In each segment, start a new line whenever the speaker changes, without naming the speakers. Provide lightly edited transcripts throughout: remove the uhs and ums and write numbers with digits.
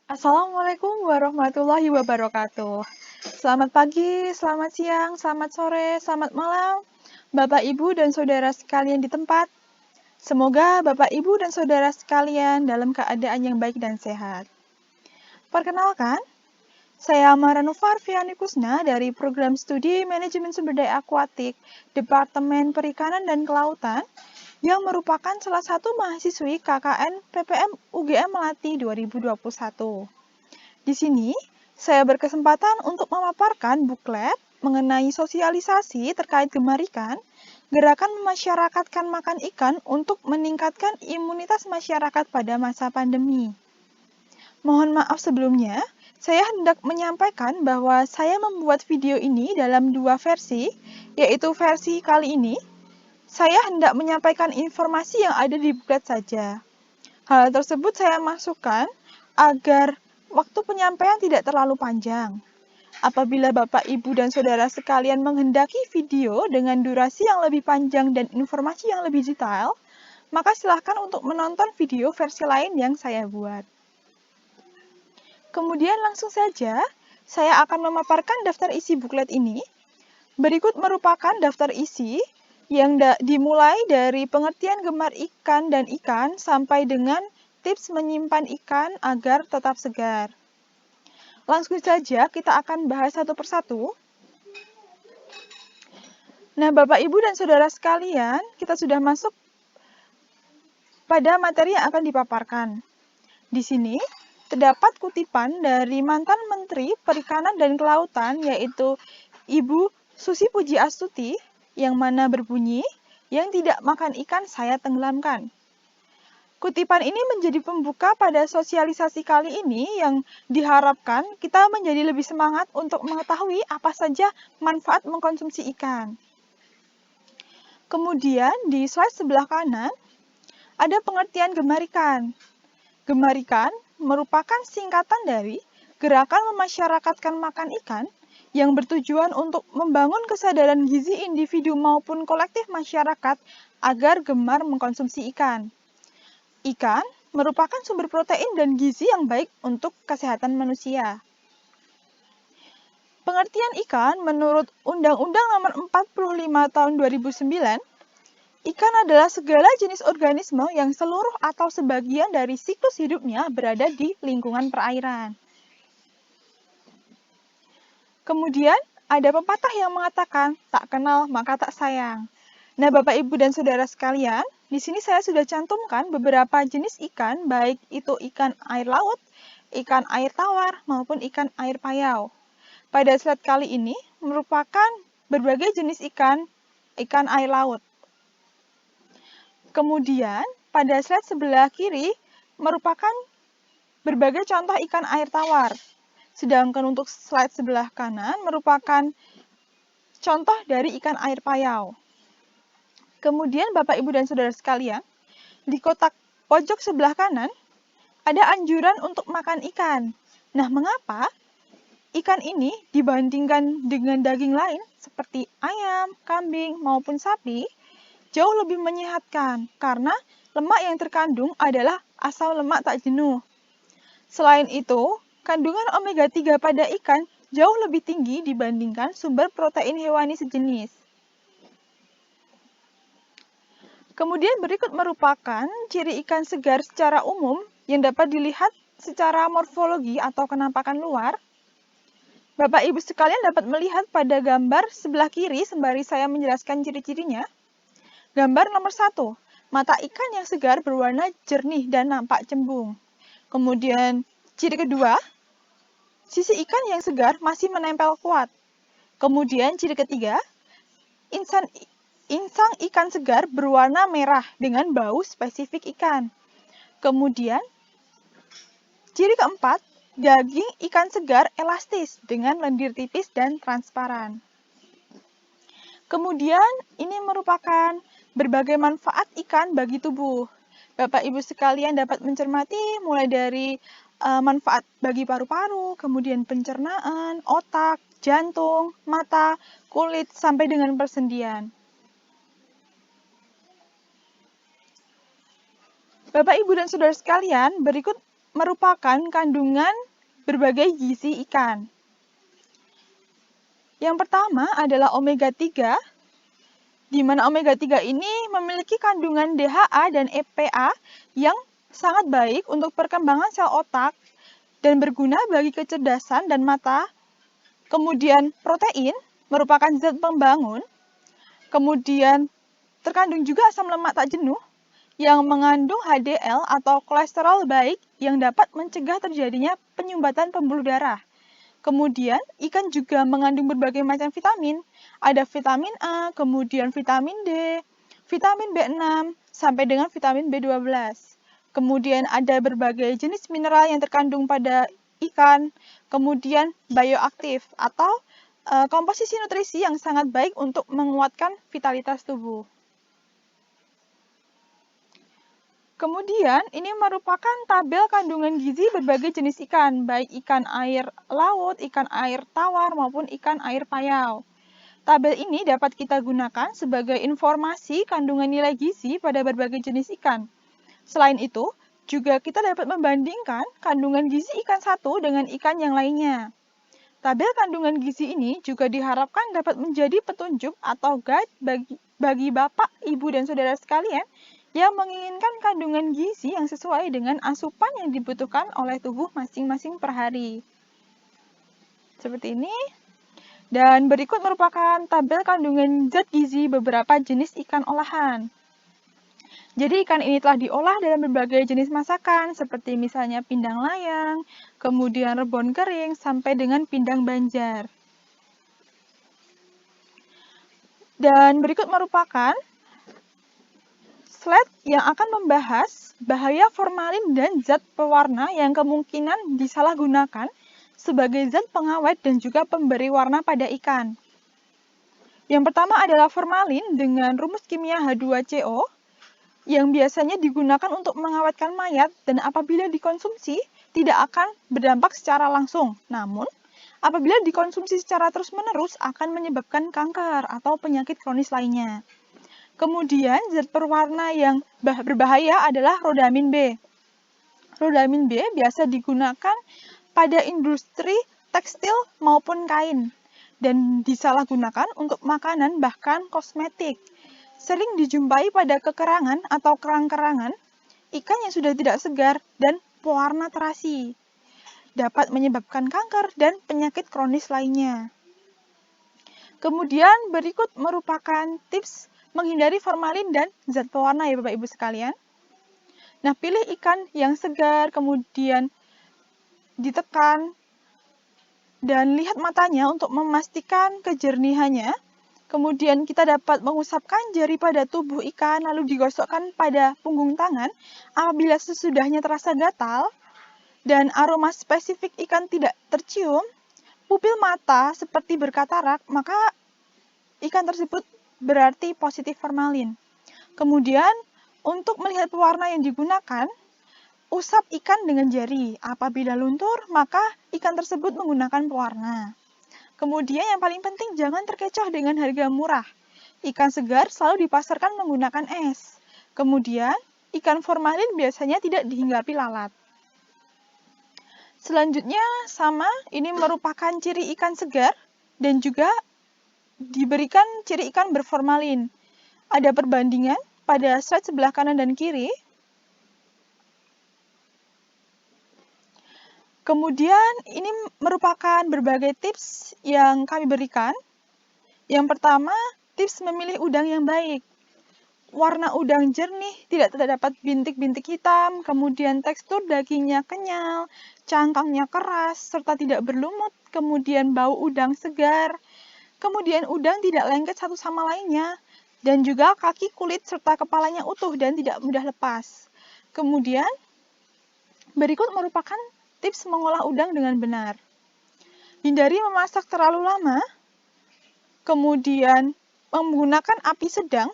Assalamualaikum warahmatullahi wabarakatuh. Selamat pagi, selamat siang, selamat sore, selamat malam, Bapak, Ibu, dan saudara sekalian di tempat. Semoga Bapak, Ibu, dan saudara sekalian dalam keadaan yang baik dan sehat. Perkenalkan, saya Maranova Arfiani Kusna dari Program Studi Manajemen Sumber Daya Akuatik, Departemen Perikanan dan Kelautan, yang merupakan salah satu mahasiswi KKN PPM UGM Melati 2021. Di sini, saya berkesempatan untuk memaparkan buklet mengenai sosialisasi terkait gemar ikan, gerakan memasyarakatkan makan ikan untuk meningkatkan imunitas masyarakat pada masa pandemi. Mohon maaf sebelumnya, saya hendak menyampaikan bahwa saya membuat video ini dalam dua versi, yaitu versi kali ini, saya hendak menyampaikan informasi yang ada di buklet saja. Hal tersebut saya masukkan agar waktu penyampaian tidak terlalu panjang. Apabila Bapak, Ibu, dan saudara sekalian menghendaki video dengan durasi yang lebih panjang dan informasi yang lebih detail, maka silakan untuk menonton video versi lain yang saya buat. Kemudian langsung saja, saya akan memaparkan daftar isi buklet ini. Berikut merupakan daftar isi yang dimulai dari pengertian gemar ikan dan ikan sampai dengan tips menyimpan ikan agar tetap segar. Langsung saja kita akan bahas satu persatu. Nah, Bapak, Ibu, dan saudara sekalian, kita sudah masuk pada materi yang akan dipaparkan. Di sini terdapat kutipan dari mantan Menteri Perikanan dan Kelautan, yaitu Ibu Susi Pujiastuti, yang mana berbunyi, "Yang tidak makan ikan saya tenggelamkan." Kutipan ini menjadi pembuka pada sosialisasi kali ini yang diharapkan kita menjadi lebih semangat untuk mengetahui apa saja manfaat mengkonsumsi ikan. Kemudian di slide sebelah kanan ada pengertian gemar ikan. Gemar ikan merupakan singkatan dari gerakan memasyarakatkan makan ikan yang bertujuan untuk membangun kesadaran gizi individu maupun kolektif masyarakat agar gemar mengkonsumsi ikan. Ikan merupakan sumber protein dan gizi yang baik untuk kesehatan manusia. Pengertian ikan menurut Undang-Undang Nomor 45 Tahun 2009, ikan adalah segala jenis organisme yang seluruh atau sebagian dari siklus hidupnya berada di lingkungan perairan. Kemudian, ada pepatah yang mengatakan, tak kenal maka tak sayang. Nah, Bapak, Ibu, dan saudara sekalian, di sini saya sudah cantumkan beberapa jenis ikan, baik itu ikan air laut, ikan air tawar, maupun ikan air payau. Pada slide kali ini merupakan berbagai jenis ikan air laut. Kemudian, pada slide sebelah kiri merupakan berbagai contoh ikan air tawar. Sedangkan untuk slide sebelah kanan merupakan contoh dari ikan air payau. Kemudian Bapak, Ibu, dan saudara sekalian, di kotak pojok sebelah kanan ada anjuran untuk makan ikan. Nah, mengapa ikan ini dibandingkan dengan daging lain seperti ayam, kambing, maupun sapi jauh lebih menyehatkan karena lemak yang terkandung adalah asam lemak tak jenuh. Selain itu, kandungan omega 3 pada ikan jauh lebih tinggi dibandingkan sumber protein hewani sejenis. Kemudian berikut merupakan ciri ikan segar secara umum yang dapat dilihat secara morfologi atau kenampakan luar. Bapak, Ibu sekalian dapat melihat pada gambar sebelah kiri sembari saya menjelaskan ciri-cirinya. Gambar nomor 1, mata ikan yang segar berwarna jernih dan nampak cembung. Kemudian ciri kedua, sisi ikan yang segar masih menempel kuat. Kemudian ciri ketiga, insang ikan segar berwarna merah dengan bau spesifik ikan. Kemudian ciri keempat, daging ikan segar elastis dengan lendir tipis dan transparan. Kemudian ini merupakan berbagai manfaat ikan bagi tubuh. Bapak, Ibu sekalian dapat mencermati mulai dari manfaat bagi paru-paru, kemudian pencernaan, otak, jantung, mata, kulit, sampai dengan persendian. Bapak, Ibu, dan saudara sekalian, berikut merupakan kandungan berbagai gizi ikan. Yang pertama adalah omega 3, di mana omega 3 ini memiliki kandungan DHA dan EPA yang sangat baik untuk perkembangan sel otak dan berguna bagi kecerdasan dan mata. Kemudian protein merupakan zat pembangun. Kemudian terkandung juga asam lemak tak jenuh yang mengandung HDL atau kolesterol baik yang dapat mencegah terjadinya penyumbatan pembuluh darah. Kemudian, ikan juga mengandung berbagai macam vitamin. Ada vitamin A, kemudian vitamin D, vitamin B6, sampai dengan vitamin B12. Kemudian ada berbagai jenis mineral yang terkandung pada ikan. Kemudian bioaktif atau komposisi nutrisi yang sangat baik untuk menguatkan vitalitas tubuh. Kemudian, ini merupakan tabel kandungan gizi berbagai jenis ikan, baik ikan air laut, ikan air tawar, maupun ikan air payau. Tabel ini dapat kita gunakan sebagai informasi kandungan nilai gizi pada berbagai jenis ikan. Selain itu, juga kita dapat membandingkan kandungan gizi ikan satu dengan ikan yang lainnya. Tabel kandungan gizi ini juga diharapkan dapat menjadi petunjuk atau guide bagi Bapak, Ibu, dan Saudara sekalian yang menginginkan kandungan gizi yang sesuai dengan asupan yang dibutuhkan oleh tubuh masing-masing per hari. Seperti ini. Dan berikut merupakan tabel kandungan zat gizi beberapa jenis ikan olahan. Jadi ikan ini telah diolah dalam berbagai jenis masakan, seperti misalnya pindang layang, kemudian rebon kering, sampai dengan pindang banjar. Dan berikut merupakan slide yang akan membahas bahaya formalin dan zat pewarna yang kemungkinan disalahgunakan sebagai zat pengawet dan juga pemberi warna pada ikan. Yang pertama adalah formalin dengan rumus kimia H2CO yang biasanya digunakan untuk mengawetkan mayat dan apabila dikonsumsi tidak akan berdampak secara langsung. Namun, apabila dikonsumsi secara terus-menerus akan menyebabkan kanker atau penyakit kronis lainnya. Kemudian, zat perwarna yang berbahaya adalah rodamin B. Rodamin B biasa digunakan pada industri tekstil maupun kain dan disalahgunakan untuk makanan bahkan kosmetik. Sering dijumpai pada kekerangan atau kerang-kerangan, ikan yang sudah tidak segar dan pewarna terasi. Dapat menyebabkan kanker dan penyakit kronis lainnya. Kemudian berikut merupakan tips menghindari formalin dan zat pewarna ya Bapak Ibu sekalian. Nah, pilih ikan yang segar, kemudian ditekan, dan lihat matanya untuk memastikan kejernihannya. Kemudian kita dapat mengusapkan jari pada tubuh ikan, lalu digosokkan pada punggung tangan. Apabila sesudahnya terasa gatal dan aroma spesifik ikan tidak tercium, pupil mata seperti berkatarak, maka ikan tersebut berarti positif formalin. Kemudian, untuk melihat pewarna yang digunakan, usap ikan dengan jari. Apabila luntur, maka ikan tersebut menggunakan pewarna. Kemudian yang paling penting, jangan terkecoh dengan harga murah. Ikan segar selalu dipasarkan menggunakan es. Kemudian, ikan formalin biasanya tidak dihinggapi lalat. Selanjutnya, sama, ini merupakan ciri ikan segar dan juga diberikan ciri ikan berformalin. Ada perbandingan pada slide sebelah kanan dan kiri. Kemudian ini merupakan berbagai tips yang kami berikan. Yang pertama, tips memilih udang yang baik. Warna udang jernih, tidak terdapat bintik-bintik hitam, kemudian tekstur dagingnya kenyal, cangkangnya keras, serta tidak berlumut, kemudian bau udang segar. Kemudian udang tidak lengket satu sama lainnya, dan juga kaki, kulit, serta kepalanya utuh dan tidak mudah lepas. Kemudian, berikut merupakan tips mengolah udang dengan benar. Hindari memasak terlalu lama, kemudian menggunakan api sedang,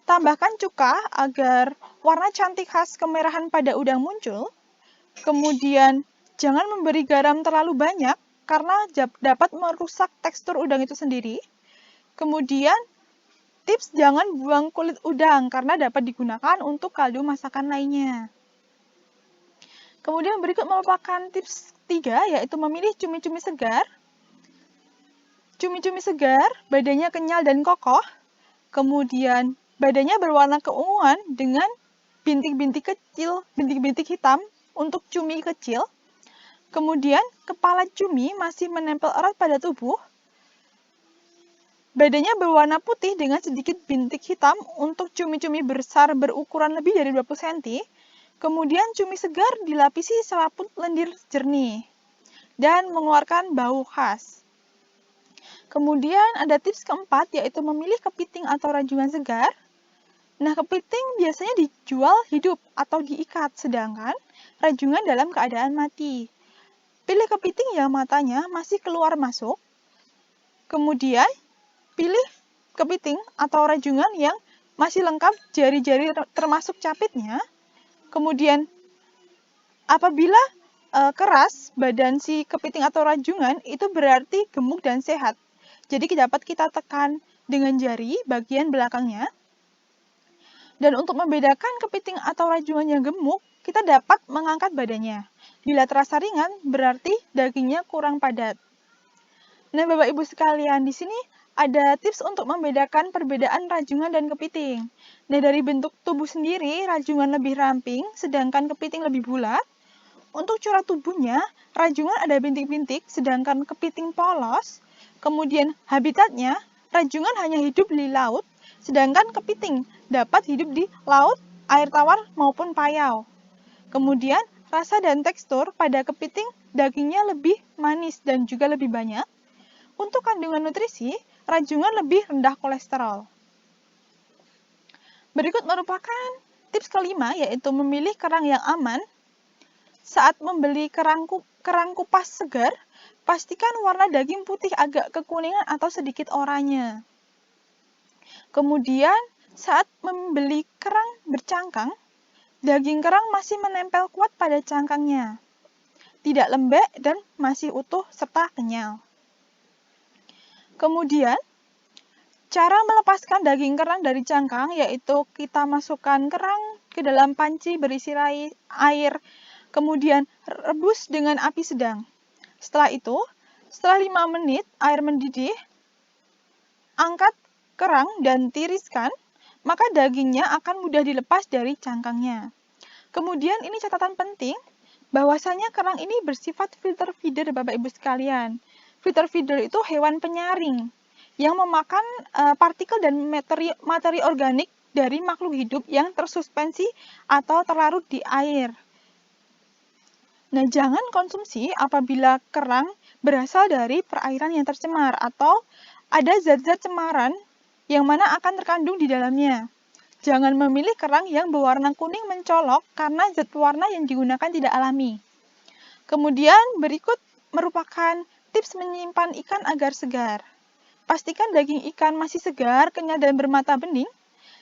tambahkan cuka agar warna cantik khas kemerahan pada udang muncul, kemudian jangan memberi garam terlalu banyak, karena dapat merusak tekstur udang itu sendiri. Kemudian, tips jangan buang kulit udang karena dapat digunakan untuk kaldu masakan lainnya. Kemudian berikut merupakan tips 3, yaitu memilih cumi-cumi segar. Cumi-cumi segar, badannya kenyal dan kokoh. Kemudian badannya berwarna keunguan dengan bintik-bintik kecil, bintik-bintik hitam untuk cumi kecil. Kemudian kepala cumi masih menempel erat pada tubuh. Badannya berwarna putih dengan sedikit bintik hitam untuk cumi-cumi besar berukuran lebih dari 20 cm. Kemudian cumi segar dilapisi selaput lendir jernih dan mengeluarkan bau khas. Kemudian ada tips keempat, yaitu memilih kepiting atau rajungan segar. Nah, kepiting biasanya dijual hidup atau diikat, sedangkan rajungan dalam keadaan mati. Pilih kepiting yang matanya masih keluar masuk. Kemudian pilih kepiting atau rajungan yang masih lengkap jari-jari termasuk capitnya. Kemudian apabila keras badan si kepiting atau rajungan, itu berarti gemuk dan sehat. Jadi dapat kita tekan dengan jari bagian belakangnya. Dan untuk membedakan kepiting atau rajungan yang gemuk, kita dapat mengangkat badannya. Bila terasa ringan, berarti dagingnya kurang padat. Nah, Bapak Ibu sekalian, di sini ada tips untuk membedakan perbedaan rajungan dan kepiting. Nah, dari bentuk tubuh sendiri, rajungan lebih ramping, sedangkan kepiting lebih bulat. Untuk corak tubuhnya, rajungan ada bintik-bintik, sedangkan kepiting polos. Kemudian habitatnya, rajungan hanya hidup di laut, sedangkan kepiting dapat hidup di laut, air tawar maupun payau. Kemudian rasa dan tekstur pada kepiting, dagingnya lebih manis dan juga lebih banyak. Untuk kandungan nutrisi, rajungan lebih rendah kolesterol. Berikut merupakan tips kelima, yaitu memilih kerang yang aman. Saat membeli kerang kupas segar, pastikan warna daging putih agak kekuningan atau sedikit oranye. Kemudian, saat membeli kerang bercangkang, daging kerang masih menempel kuat pada cangkangnya, tidak lembek dan masih utuh serta kenyal. Kemudian, cara melepaskan daging kerang dari cangkang, yaitu kita masukkan kerang ke dalam panci berisi air, kemudian rebus dengan api sedang. Setelah itu, setelah 5 menit air mendidih, angkat kerang dan tiriskan, maka dagingnya akan mudah dilepas dari cangkangnya. Kemudian ini catatan penting, bahwasanya kerang ini bersifat filter feeder Bapak Ibu sekalian. Filter feeder itu hewan penyaring yang memakan partikel dan materi organik dari makhluk hidup yang tersuspensi atau terlarut di air. Nah, jangan konsumsi apabila kerang berasal dari perairan yang tercemar atau ada zat-zat cemaran yang mana akan terkandung di dalamnya. Jangan memilih kerang yang berwarna kuning mencolok karena zat pewarna yang digunakan tidak alami. Kemudian berikut merupakan tips menyimpan ikan agar segar. Pastikan daging ikan masih segar, kenyal dan bermata bening.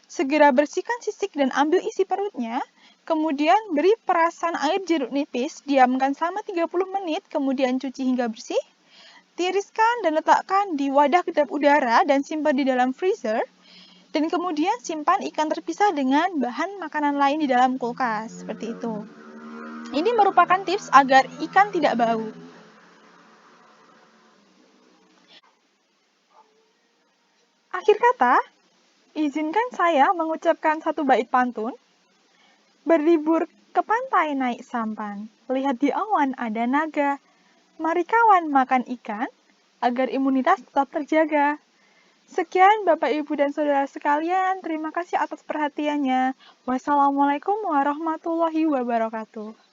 Segera bersihkan sisik dan ambil isi perutnya. Kemudian beri perasan air jeruk nipis, diamkan selama 30 menit, kemudian cuci hingga bersih. Tiriskan dan letakkan di wadah kedap udara dan simpan di dalam freezer. Dan kemudian simpan ikan terpisah dengan bahan makanan lain di dalam kulkas, seperti itu. Ini merupakan tips agar ikan tidak bau. Akhir kata, izinkan saya mengucapkan satu bait pantun. Berlibur ke pantai naik sampan, lihat di awan ada naga. Mari kawan makan ikan, agar imunitas tetap terjaga. Sekian Bapak, Ibu, dan Saudara sekalian, terima kasih atas perhatiannya. Wassalamualaikum warahmatullahi wabarakatuh.